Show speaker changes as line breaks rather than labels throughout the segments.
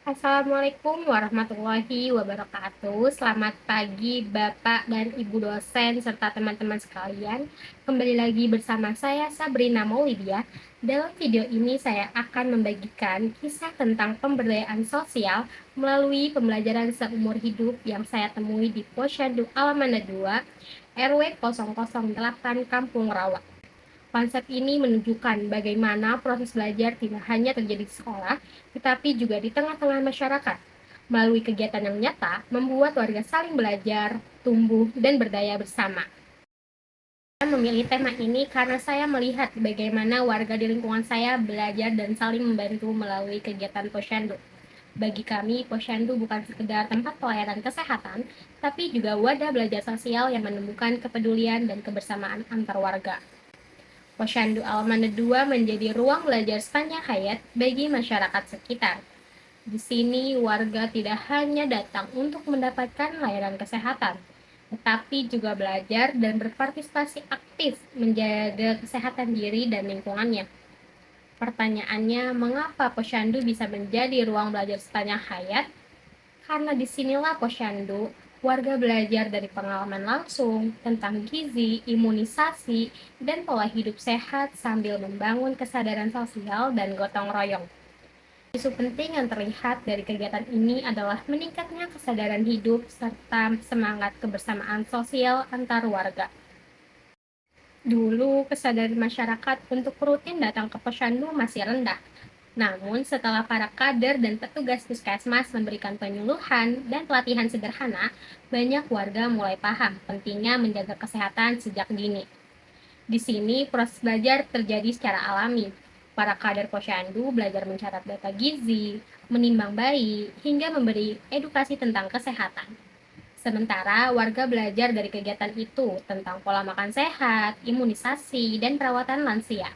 Assalamualaikum warahmatullahi wabarakatuh. Selamat pagi Bapak dan Ibu dosen serta teman-teman sekalian. Kembali lagi bersama saya Sabrina Maulidia. Dalam video ini saya akan membagikan kisah tentang pemberdayaan sosial melalui pembelajaran seumur hidup yang saya temui di Posyandu Alamanda 2, RW 008 Kampung Rawa. Konsep ini menunjukkan bagaimana proses belajar tidak hanya terjadi di sekolah, tetapi juga di tengah-tengah masyarakat. Melalui kegiatan yang nyata, membuat warga saling belajar, tumbuh, dan berdaya bersama. Saya memilih tema ini karena saya melihat bagaimana warga di lingkungan saya belajar dan saling membantu melalui kegiatan Posyandu. Bagi kami, Posyandu bukan sekedar tempat pelayanan kesehatan, tapi juga wadah belajar sosial yang menemukan kepedulian dan kebersamaan antar warga. Posyandu Alamanda 2 menjadi ruang belajar sepanjang hayat bagi masyarakat sekitar. Di sini, warga tidak hanya datang untuk mendapatkan layanan kesehatan, tetapi juga belajar dan berpartisipasi aktif menjaga kesehatan diri dan lingkungannya. Pertanyaannya, mengapa Posyandu bisa menjadi ruang belajar sepanjang hayat? Karena disinilah Posyandu, warga belajar dari pengalaman langsung tentang gizi, imunisasi, dan pola hidup sehat sambil membangun kesadaran sosial dan gotong royong. Isu penting yang terlihat dari kegiatan ini adalah meningkatnya kesadaran hidup serta semangat kebersamaan sosial antar warga. Dulu, kesadaran masyarakat untuk rutin datang ke posyandu masih rendah. Namun, setelah para kader dan petugas puskesmas memberikan penyuluhan dan pelatihan sederhana, banyak warga mulai paham pentingnya menjaga kesehatan sejak dini. Di sini, proses belajar terjadi secara alami. Para kader posyandu belajar mencatat data gizi, menimbang bayi, hingga memberi edukasi tentang kesehatan. Sementara warga belajar dari kegiatan itu tentang pola makan sehat, imunisasi, dan perawatan lansia.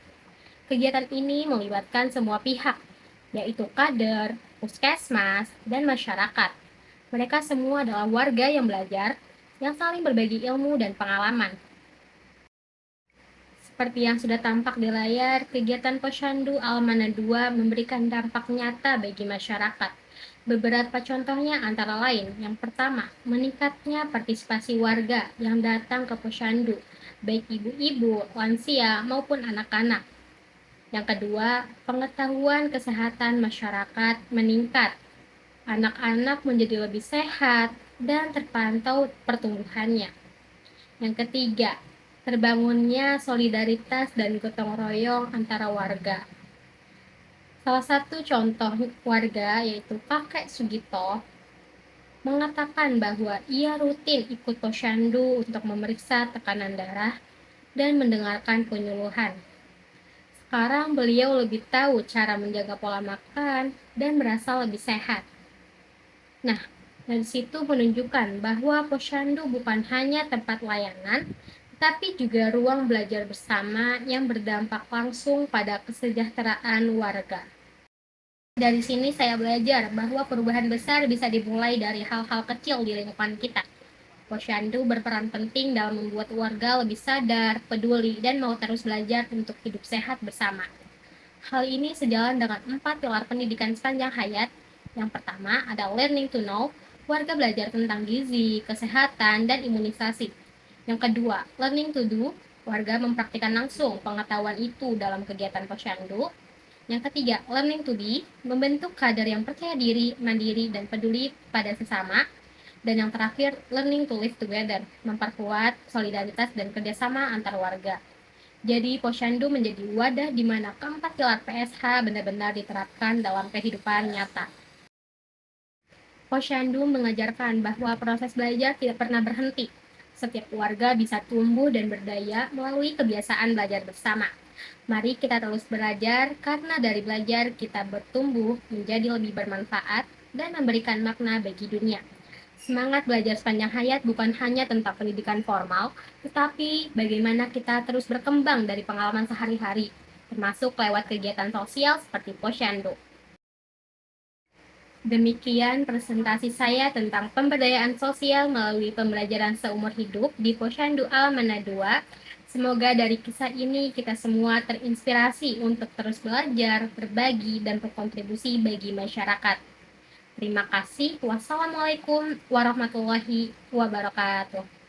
Kegiatan ini melibatkan semua pihak, yaitu kader, puskesmas, dan masyarakat. Mereka semua adalah warga yang belajar, yang saling berbagi ilmu dan pengalaman. Seperti yang sudah tampak di layar, kegiatan Posyandu Alamanda 2 memberikan dampak nyata bagi masyarakat. Beberapa contohnya antara lain, yang pertama, meningkatnya partisipasi warga yang datang ke Posyandu, baik ibu-ibu, lansia, maupun anak-anak. Yang kedua, pengetahuan kesehatan masyarakat meningkat. Anak-anak menjadi lebih sehat dan terpantau pertumbuhannya. Yang ketiga, terbangunnya solidaritas dan gotong royong antara warga. Salah satu contoh warga yaitu Kakek Sugito mengatakan bahwa ia rutin ikut posyandu untuk memeriksa tekanan darah dan mendengarkan penyuluhan. Sekarang beliau lebih tahu cara menjaga pola makan dan merasa lebih sehat. Nah, dari situ menunjukkan bahwa posyandu bukan hanya tempat layanan, tapi juga ruang belajar bersama yang berdampak langsung pada kesejahteraan warga. Dari sini saya belajar bahwa perubahan besar bisa dimulai dari hal-hal kecil di lingkungan kita. Posyandu berperan penting dalam membuat warga lebih sadar, peduli, dan mau terus belajar untuk hidup sehat bersama. Hal ini sejalan dengan 4 pilar pendidikan sepanjang hayat. Yang pertama ada learning to know, warga belajar tentang gizi, kesehatan, dan imunisasi. Yang kedua, learning to do, warga mempraktikkan langsung pengetahuan itu dalam kegiatan posyandu. Yang ketiga, learning to be, membentuk kader yang percaya diri, mandiri, dan peduli pada sesama. Dan yang terakhir, learning to live together, memperkuat solidaritas dan kerjasama antar warga. Jadi, posyandu menjadi wadah di mana keempat pilar PSH benar-benar diterapkan dalam kehidupan nyata. Posyandu mengajarkan bahwa proses belajar tidak pernah berhenti. Setiap warga bisa tumbuh dan berdaya melalui kebiasaan belajar bersama. Mari kita terus belajar, karena dari belajar kita bertumbuh menjadi lebih bermanfaat dan memberikan makna bagi dunia. Semangat belajar sepanjang hayat bukan hanya tentang pendidikan formal, tetapi bagaimana kita terus berkembang dari pengalaman sehari-hari, termasuk lewat kegiatan sosial seperti posyandu. Demikian presentasi saya tentang pemberdayaan sosial melalui pembelajaran seumur hidup di Posyandu Alamanda 2. Semoga dari kisah ini kita semua terinspirasi untuk terus belajar, berbagi, dan berkontribusi bagi masyarakat. Terima kasih. Wassalamualaikum warahmatullahi wabarakatuh.